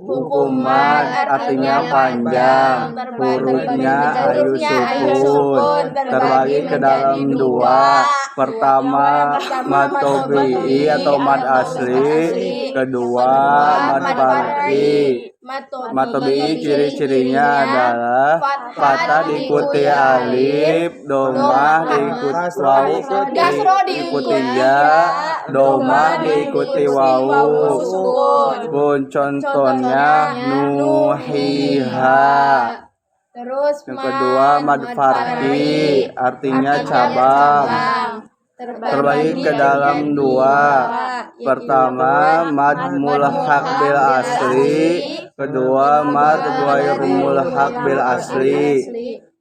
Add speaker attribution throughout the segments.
Speaker 1: Hukum mad artinya panjang, hurufnya ayu sukun, terbagi ke dalam dua. Pertama mad tobi'i atau mad asli, kedua mad far'i. Mad tobi'i ciri-cirinya adalah fathah diikuti alif, domah diikuti wawu, diikuti ya, domah diikuti wawu. Contohnya nuhiha.
Speaker 2: Terus
Speaker 1: Yang kedua mad far'i artinya cabang, terbagi ke dalam dua. Pertama mad mulhaq bil asli, kedua mad ghair mulhaq bil asli.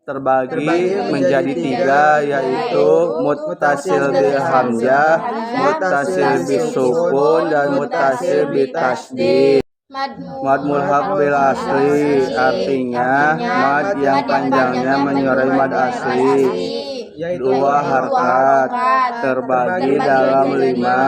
Speaker 1: Terbagi menjadi tiga, yaitu muttasil bil hamzah, muttasil bis sukun, dan muttasil bil tasydid. Mad mulhaq bil asli artinya mad yang panjangnya menyerupai mad asli, dua harkat, terbagi dalam lima.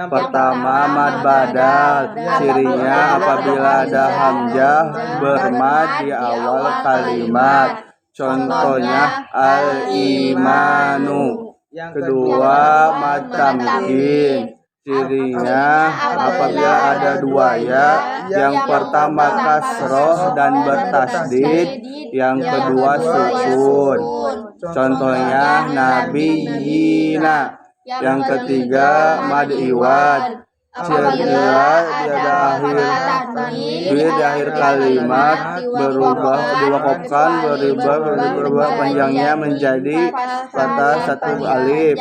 Speaker 1: Pertama mad badal, cirinya apabila ada hamzah bermad di awal kalimat, contohnya al-imanu. Kedua mad tamkin, cirinya apabila ada dua ya, yang pertama kasroh dan bertasdid, yang kedua sukun, contohnya nabiyina. Yang ketiga mad iwad, cirinya di akhir kalimat berubah panjangnya menjadi fathah satu alif,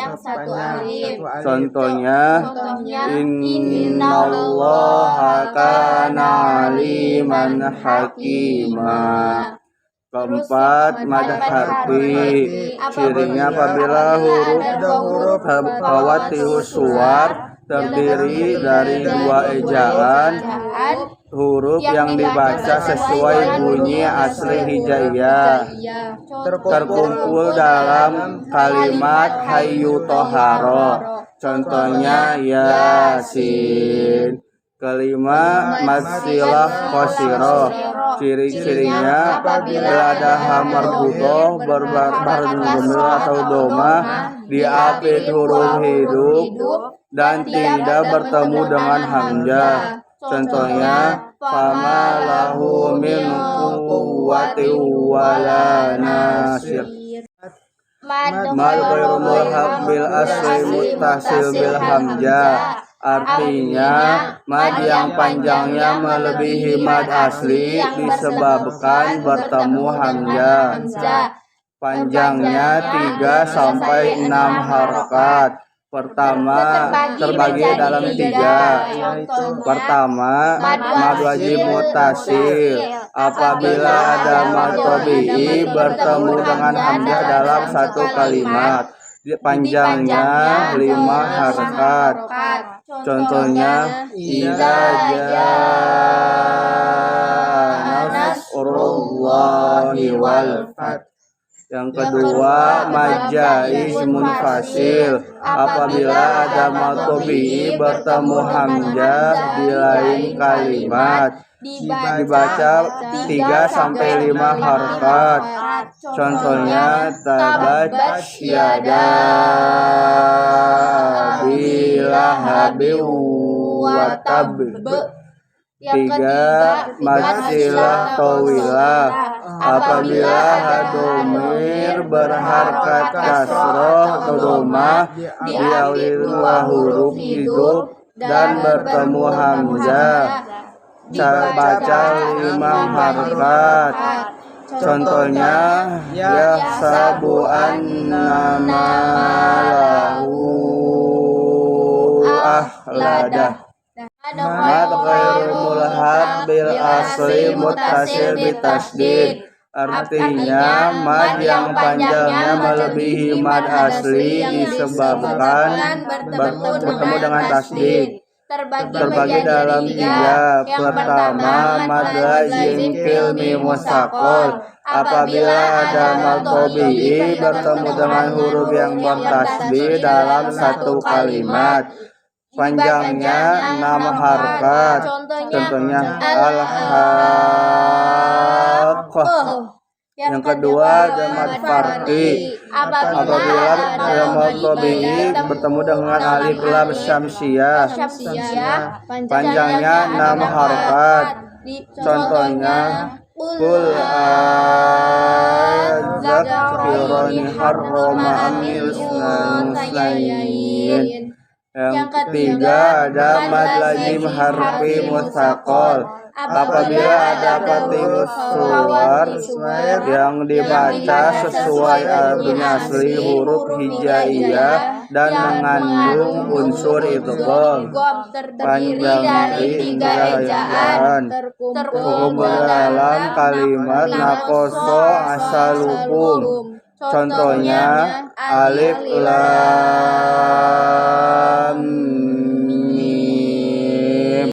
Speaker 1: contohnya innallaha kana aliman hakima. Keempat mad harfi, cirinya apabila huruf khawatihus suwar terdiri dari dua ejaan, huruf yang dibaca sesuai bunyi asli hijaiyah, terkumpul dalam kalimat hayyu toharo, contohnya yasin. Kelima mad silah qasiroh, ciri-cirinya bila ada marbutoh berbaris atau domah di akhir huruf hidup dan tidak bertemu dengan hamzah, contohnya fama lahu min quwwati wala nasir. Mad ghairu mulhaq bil asli muttasil bil hamzah, artinya mad yang panjangnya melebihi mad asli disebabkan bertemu hamzah. Panjangnya 3 sampai 6 harakat. Pertama terbagi dalam 3. Pertama mad wajib muttasil, apabila ada mad tabi'i bertemu dengan hamzah dalam satu kalimat, panjangnya 5 harakat. Contohnya idza jaa nasrullahi wal fath. Yang kedua mad jaiz munfasil, apabila ada mad tabi'i bertemu hamzah di lain kalimat, dibaca 3 sampai 5 harakat. Contohnya tabat yada bilahabi wa tab. 3 mad silah tawilah, apabila hadomir berharkat kasroh atau domah di awal huruf hidup dan bertemu hamzah, baca 5 harakat. Contohnya yahsabu annama lahu ahladah. Mad ghairu mulhaq bil asli muttasil bitasydid, artinya mad yang panjangnya melebihi mad asli disebabkan bertemu dengan tasydid. Terbagi dalam 3. Pertama mad lazim fil mim mustaqol, apabila ada mad tabi'i bertemu dengan huruf yang bertasydid dalam satu kalimat, panjangnya 6 harkat. Contohnya al-haqqah. Yang kedua jamak farqi. Apabila jamak tabi'i bertemu dengan alif lam syamsiyah, panjangnya 6 harkat. Contohnya qul adzakirani harrama amil sunayn. Yang ketiga ada mad lazim harfi mutsaqal. Apabila ada patimut suwar yang dibaca sesuai bunyi asli huruf hijaiyah dan mengandung unsur idgham, panjang dari 3 ejaan, terkumpul dalam kalimat naqasa asalukum. Contohnya alif lam mim.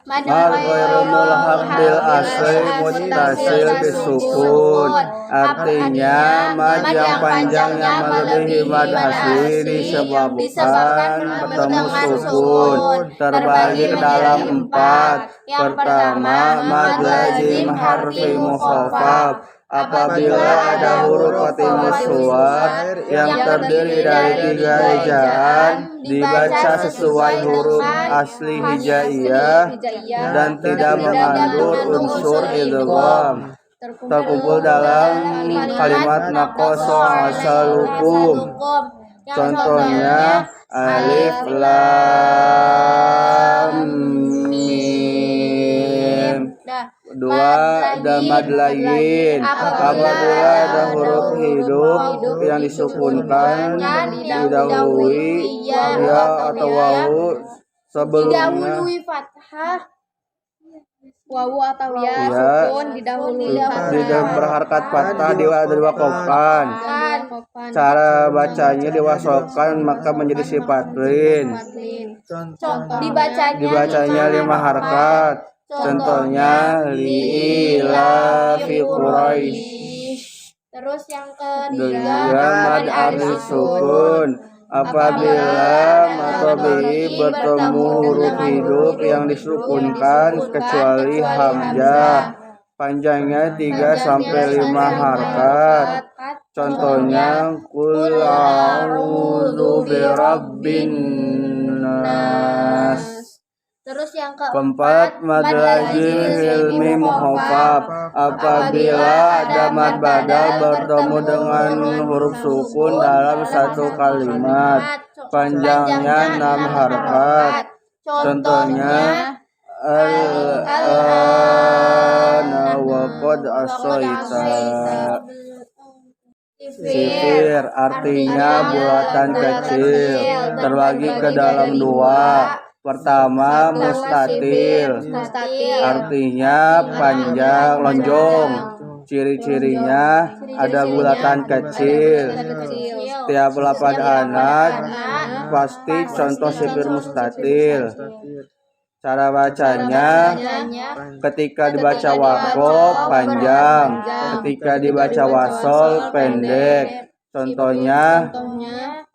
Speaker 1: Mad ghairu mulhaq bil asli muttasil bisukun. Artinya mad yang panjangnya melebihi mad asli disebabkan bertemu sukun, terbagi ke dalam 4. Pertama, mad lazim harfi mukhaffaf. Apabila ada huruf patimut suwar yang terdiri dari 3 ejaan dibaca sesuai huruf asli hijaiyah dan tidak mengandung unsur idgham, terkumpul dalam kalimat naqasa asalukum. Contohnya alif lam mim. 2. Damad layin. Apabila ada huruf hidup yang disukunkan didahului ya atau wawu sebelumnya,
Speaker 2: fathah, wawu atau ya, sukun didahului
Speaker 1: tidak berharkat fathah diwakofkan. Cara bacanya diwasofkan maka menjadi sifat lin. Dibacanya 5 harkat. Contohnya liila fi Quraisy.
Speaker 2: Terus yang ketiga
Speaker 1: mad arif sukun. Apabila matobi bertemu huruf hidup yang disukunkan kecuali hamzah, panjangnya 3 sampai 5 harkat. Contohnya qul a'udzu birabbin nas.
Speaker 2: Terus yang
Speaker 1: keempat, mad lazim hilmi mukhafaf. Apabila ada mad badal bertemu dengan huruf sukun dalam satu kalimat, panjangnya 6 harkat. Contohnya al-ana wa qad asaita. Sifir artinya bulatan kecil, terbagi ke dalam 2. Pertama, mustatil, artinya panjang, lonjong. Ciri-cirinya ada bulatan kecil. Setiap 8 anak pasti contoh sifir mustatil. Cara bacanya, ketika dibaca waqaf panjang, ketika dibaca wasol pendek. Contohnya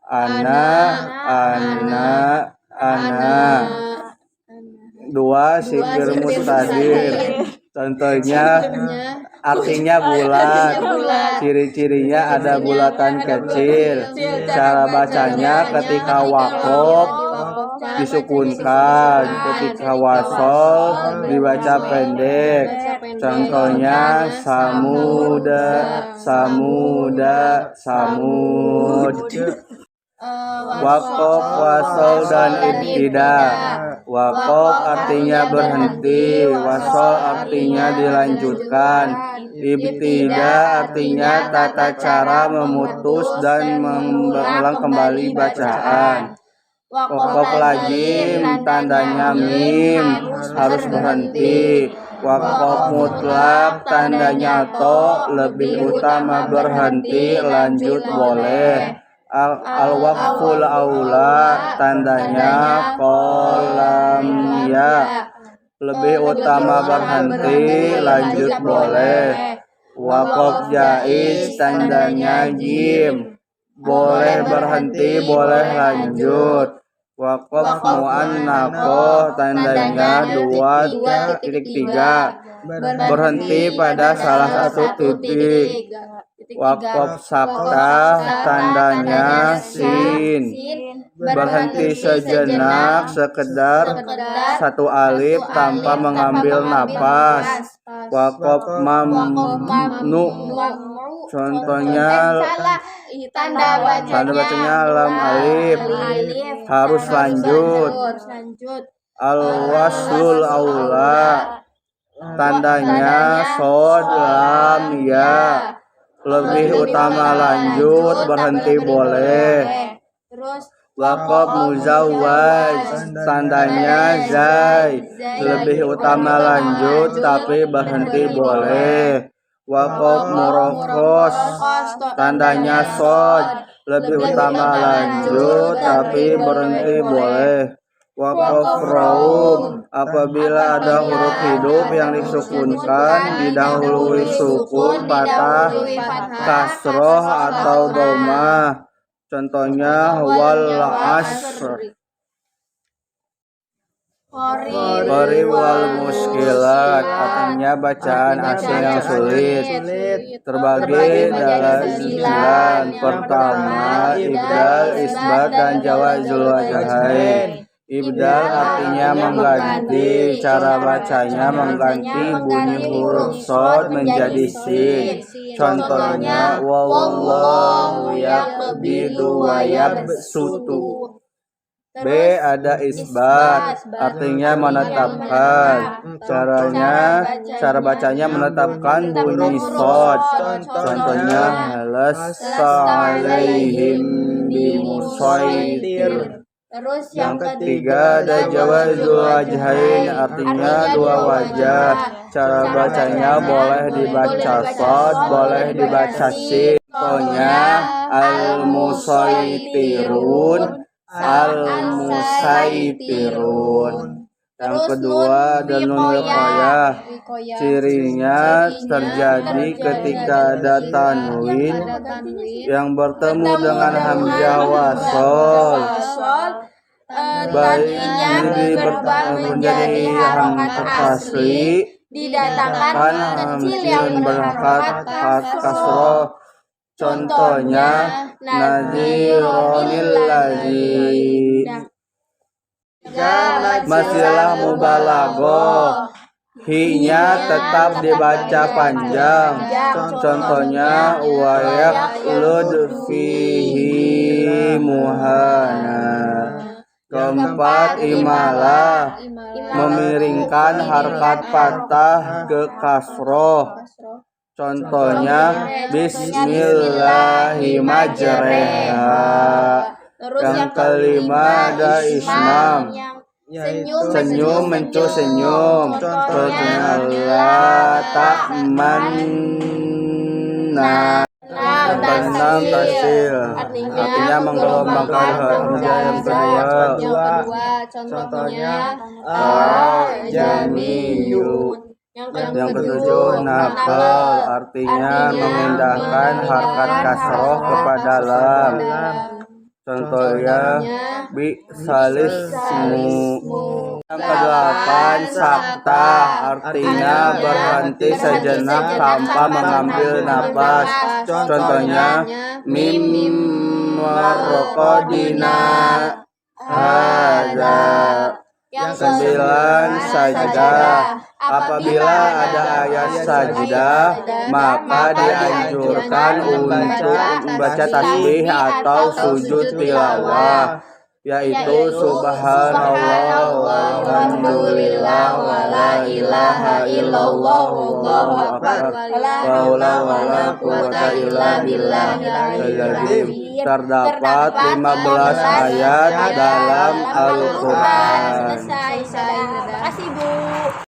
Speaker 1: anak. 2 sifir mustadir. Contohnya artinya bulat. Ciri-cirinya ada bulatan kecil. Cara bacanya ketika waqaf disukunkan, ketika wasol dibaca pendek. Contohnya samud. Waqaf, wasol dan ibtida. Waqaf artinya berhenti, wasol artinya dilanjutkan, ibtida artinya tata cara memutus dan mengulang kembali bacaan. Waqaf lazim tandanya mim harus berhenti. Waqaf mutlak tandanya to lebih utama berhenti, lanjut boleh. Al-waqful aula tandanya qalam ya, lebih utama berhenti, lanjut boleh. Waqaf jaiz tandanya jim, boleh berhenti, boleh lanjut. Wakof mu'annaqoh tandanya 2.3 berhenti pada salah satu titik. Wakof saktah tandanya sin berhenti sejenak sekedar satu alif tanpa mengambil napas. Wakof mamnu contohnya tanda bacanya lam alif harus lanjut. Al-waslul aula tandanya sod lam ya lebih utama lanjut berhenti boleh. Wakof muzawwaj tandanya zai lebih utama lanjut tapi berhenti boleh. Wakof murakhos tandanya sod lebih utama lanjut tapi berhenti boleh. Wakof raum apabila ada huruf hidup yang disukunkan didahului sukun fathah kasroh atau dhammah. Contohnya wal asr. Qori wal muskilat artinya bacaan asing yang sulit. Terbagi dalam 9. Pertama ibdal, isbat dan jawazul wajhain. Ibdal artinya mengganti, cara bacanya mengganti bunyi huruf shad menjadi sin. Contohnya wallahu yaqbidu wa yabsutu. B ada isbat artinya menetapkan. Cara bacanya menetapkan bunyi shad. Contohnya halassa alaihim bimusaitir. Yang ketiga ada jawazul wajhain artinya 2 wajah. Cara bacanya boleh dibaca shad, boleh dibaca sin. Contohnya al-musaitirun, al-musaitirun. Yang kedua ada nun wiqayah. Cirinya terjadi ketika ada tanwin yang bertemu dengan hamzah wasol. Baik ini menjadi hamzah asli didatangkan hamzah berhakat kasroh. Contohnya nazironil ladzi. Masilah mubalaghah hi-nya tetap dibaca panjang. Contohnya wa yaqlud fihi muhana. Keempat imalah memiringkan harkat fathah ke kasroh. Contohnya bismillahirrahmanirrahim. Yang kelima ada ismam, senyum mencu senyum. Contohnya la ta'manna. Yang keenam tasil artinya menggelombangkan hamzah yang kedua. Contohnya jamiyun. Yang ketujuh nakal artinya memindahkan harkat kasroh kepada lam. Contohnya bisalismu. Yang kedelapan saktah artinya berhenti sejenak tanpa mengambil napas. Contohnya mim marqadina hadza. Yang 9 sajdah. Apabila ada ayat sajdah maka dianjurkan untuk membaca tasbih atau sujud tilawah, yaitu subhanallah walhamdulillah wala ilaha illallah wallahu akbar wala wala quwwata illa billahil azim. Terdapat 15 ayat dalam Al-Quran.